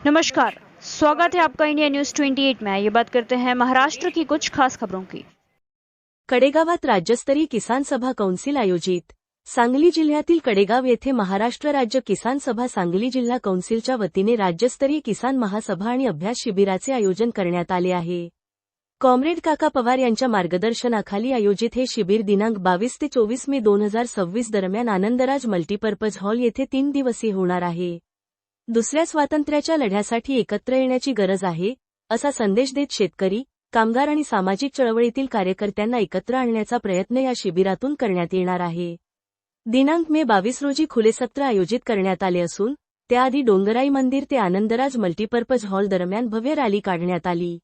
नमस्कार, स्वागत है आपका इंडिया न्यूज 28 में। ये बात करते हैं महाराष्ट्र की कुछ खास खबरों की। कडेगावात राज्यस्तरीय किसान सभा कौन्सिल आयोजित। सांगली जिल्ह्यातील कडेगाव येथे महाराष्ट्र राज्य किसान सभा सांगली जिल्हा कौन्सिलच्या वतीने राज्यस्तरीय किसान महासभा आणि अभ्यास शिबिराचे आयोजन करण्यात आले आहे। कॉम्रेड काका पवार यांच्या मार्गदर्शनाखाली आयोजित हे शिबिर दिनांक 22 ते 24 मे 2026 दरम्यान आनंदराज मल्टीपर्पज हॉल येथे 3 दिवसीय होणार आहे। दुसऱ्या स्वातंत्र्याच्या लढ्यासाठी एकत्र येण्याची गरज आहे, असा संदेश देत शेतकरी, कामगार आणि सामाजिक चळवळीतील कार्यकर्त्यांना एकत्र आणण्याचा प्रयत्न या शिबिरातून करण्यात येणार आहे। दिनांक मे 22 रोजी खुले सत्र आयोजित करण्यात आले असून त्याआधी डोंगराई मंदिर ते आनंदराज मल्टीपर्पज हॉल दरम्यान भव्य रॅली काढण्यात आली।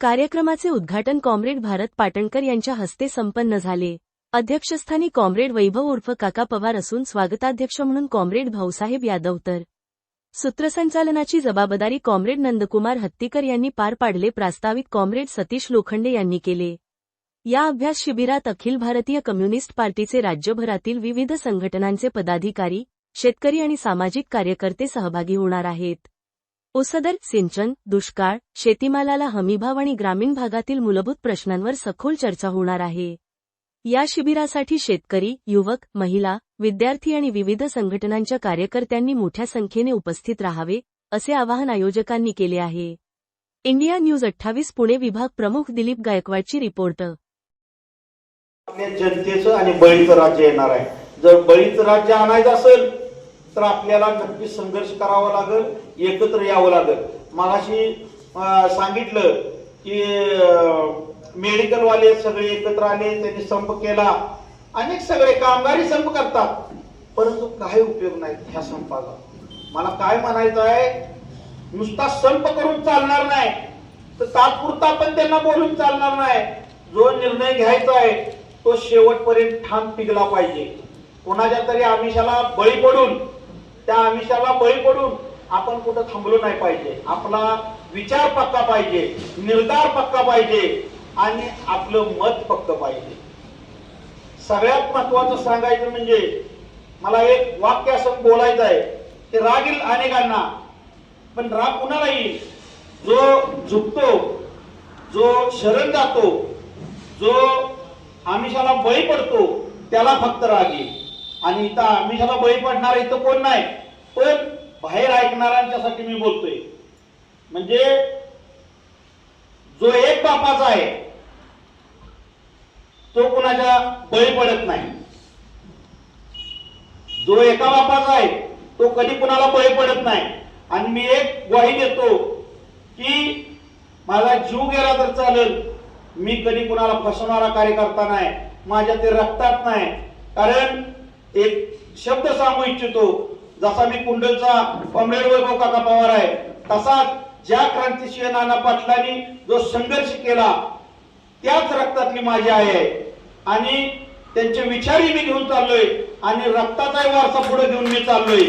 कार्यक्रमाचे उद्घाटन कॉम्रेड भारत पाटणकर यांच्या हस्ते संपन्न झाले। अध्यक्षस्थानी कॉम्रेड वैभव उर्फ काका पवार असून स्वागताध्यक्ष म्हणून कॉम्रेड भाऊसाहेब यादव तर सूत्रसंचालनाची जबाबदारी कॉम्रेड नंदकुमार हत्तीकर यांनी पार पाडले। प्रास्ताविक कॉम्रेड सतीश लोखंडे यांनी केले। या अभ्यास शिबिरात अखिल भारतीय कम्युनिस्ट पार्टीचे राज्यभरातील विविध संघटनांचे पदाधिकारी, शेतकरी आणि सामाजिक कार्यकर्ते सहभागी होणार आहेत। उसदर, सिंचन, दुष्काळ, शेतीमालाला हमीभाव आणि ग्रामीण भागातील मूलभूत प्रश्नांवर सखोल चर्चा होणार आहे। या शिबिरासाठी शेतकरी, युवक, महिला, विद्यार्थी आणि विविध संघटनांच्या कार्यकर्त्यांनी मोठ्या संख्येने उपस्थित राहावे, असे आवाहन आयोजकांनी केले आहे। इंडिया न्यूज 28 पुणे विभाग प्रमुख दिलीप गायकवाडची रिपोर्ट। आपल्या जनतेचं आणि बळीचं राज्य येणार आहे। जर बळीचं राज्य आणायचं असेल तर आपल्याला नक्की संघर्ष करावा लागेल, एकत्र यावं लागेल। मगाशी सांगितलं की मेडिकल वाले सगळे एकत्र आले, त्यांनी संप केला, अनेक सगळे कामगारी संप करतात, परंतु काही उपयोग नाही ह्या संपाचा। मला काय म्हणायचं आहे, नुसता संप करून चालणार नाही, तर तात्पुरता पण त्यांना बोलून चालणार नाही। जो निर्णय घ्यायचा आहे तो शेवटपर्यंत ठाम टिकला पाहिजे। कोणाच्या तरी आमिषाला बळी पडून, त्या आमिषाला बळी पडून आपण कुठं थांबलो नाही पाहिजे। आपला विचार पक्का पाहिजे, निर्धार पक्का पाहिजे आणि आपलं मत पक्क पाहिजे। सगळ्यात महत्वाचं सांगायचं म्हणजे मला एक वाक्य असं बोलायचं आहे की राग येईल अनेकांना, पण राग कुणाला येईल? जो झुकतो, जो शरण जातो, जो आमिषाला बळी पडतो, त्याला फक्त राग येईल। आणि इथं आमिषाला बळी पडणार इथं कोण नाही, पण बाहेर ऐकणाऱ्यांच्यासाठी मी बोलतोय। म्हणजे जो एक बापाचा आहे तो कुणाच्या बळी पडत नाही, जो एका बापाचा आहे तो कधी कुणाला बळी पडत नाही। आणि मी एक ग्वाही देतो की माझा जीव गेला तर चालेल, मी कधी कुणाला फसवणारा कार्यकर्ता नाही, माझ्या ते रक्तात नाही। कारण एक शब्द सांगू इच्छितो, जसा मी कुंडलचा कॉम्रेड वैभव काका पवार आहे, तसाच ज्या क्रांतिसिंह नाना पाटलांनी जो संघर्ष केला त्याच रक्तातली माझी आई आहे आणि त्यांचे विचारही मी घेऊन चाललोय आणि रक्ताचाही वारसा पुढे घेऊन मी चाललोय।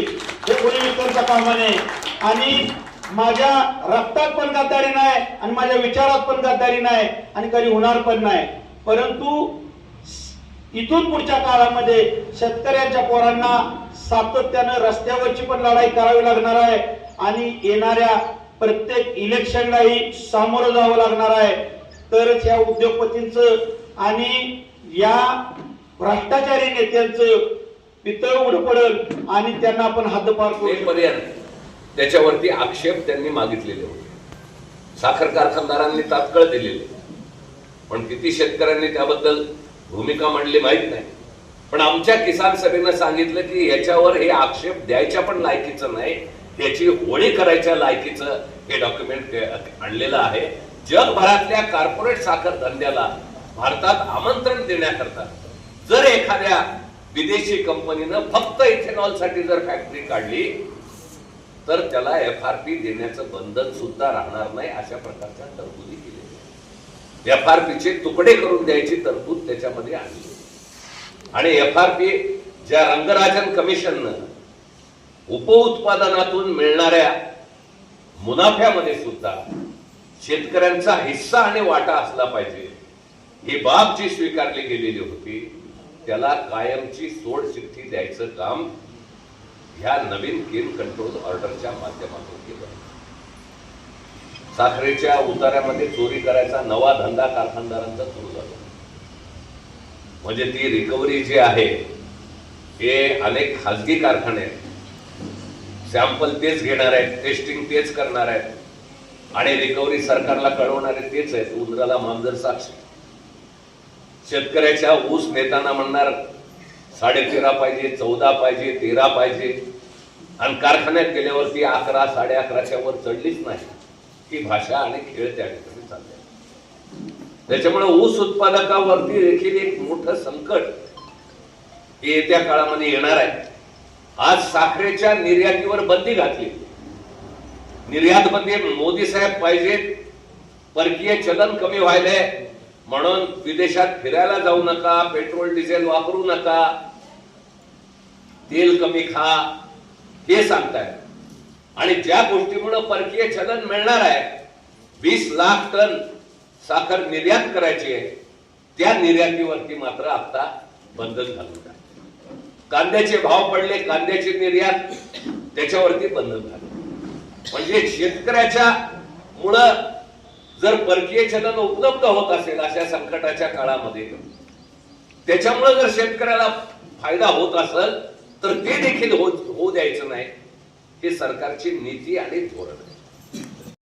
हे कोणी विसरता कामा नये। आणि माझ्या रक्तात पण गद्दारी नाही आणि माझ्या विचारात पण गद्दारी नाही आणि कधी होणार पण नाही। परंतु इथून पुढच्या काळामध्ये शेतकऱ्यांच्या पोरांना सातत्याने रस्त्यावरची पण लढाई करावी लागणार आहे आणि येणाऱ्या प्रत्येक इलेक्शनलाही सामोरं जावं लागणार आहे। तरच या उद्योगपतींचं आणि या भ्रष्टाचारी नेत्यांचं पितळ उघड पडेल आणि त्यांना आपण हद्दपार करूपर्यंत त्याच्यावरती आक्षेप त्यांनी मागितलेले होते। साखर कारखानदारांनी तात्काळ दिलेले, पण किती शेतकऱ्यांनी त्याबद्दल भूमिका मांडली माहित नाही। पण आमच्या किसान सभेनं सांगितलं की याच्यावर हे आक्षेप द्यायच्या पण लायकीचं नाही, त्याची होळी करायच्या लायकीचं हे डॉक्युमेंट आणलेलं आहे। जगभरातल्या कॉर्पोरेट साखर धंद्याला भारतात आमंत्रण देण्याकरता जर एखाद्या विदेशी कंपनीनं फक्त इथेनॉलसाठी जर फॅक्टरी काढली तर त्याला FRP देण्याचं बंधन सुद्धा राहणार नाही, अशा प्रकारच्या तरतुदी केलेल्या। FRPचे तुकडे करून द्यायची तरतूद त्याच्यामध्ये आणली आणि FRP ज्या रंगराजन कमिशननं उपउत्पादनातून मिळणाऱ्या मुनाफ्यामध्ये सुद्धा शेतकऱ्यांचा हिस्सा आणि वाटा असला पाहिजे, ही बाब जी स्वीकारली गेलेली होती त्याला कायमची सोडचिठ्ठी द्यायचं काम ह्या नवीन केन कंट्रोल ऑर्डरच्या माध्यमातून केलं। साखरेच्या उतार्यामध्ये चोरी करायचा नवा धंदा कारखानदारांचा सुरू झाला. म्हणजे ती रिकव्हरी जी आहे हे अनेक खासगी कारखाने आहेत, सॅम्पल तेच घेणार आहेत, टेस्टिंग तेच करणार आहेत आणि रिकव्हरी सरकारला कळवणारे तेच आहेत. उंदराला मांजर साक्षी. शेतकऱ्याच्या ऊस नेताना म्हणणार 13.5 पाहिजे, 14 पाहिजे, 13 पाहिजे आणि कारखान्यात गेल्यावरती 11, 11.5च्या वर चढलीच नाही. ही भाषा आणि खेळ त्या ठिकाणी चालले. त्याच्यामुळे ऊस उत्पादकावरती देखील एक मोठं संकट येत्या काळामध्ये येणार आहे. आज साखरेच्या निर्यातीवर बंदी घातली. निर्यात बंदी मोदी साहेब पाहिजेत, परकीय चलन कमी व्हायलंय म्हणून विदेशात फिरायला जाऊ नका, पेट्रोल डिझेल वापरू नका, तेल कमी खा, हे सांगताय. आणि ज्या गोष्टीमुळे परकीय चलन मिळणार आहे, 20 लाख टन साखर निर्यात करायची आहे, त्या निर्यातीवरती मात्र आता बंधन घालून आहे. कांद्याचे भाव पडले, कांद्याची निर्यात त्याच्यावरती बंधन झाले. म्हणजे शेतकऱ्याच्या मुळे जर परकीय चलन उपलब्ध होत असेल अशा संकटाच्या काळामध्ये, त्याच्यामुळे जर शेतकऱ्याला फायदा होत असेल तर ते देखील होऊ द्यायचं नाही. हे सरकारची नीती आणि धोरण आहे.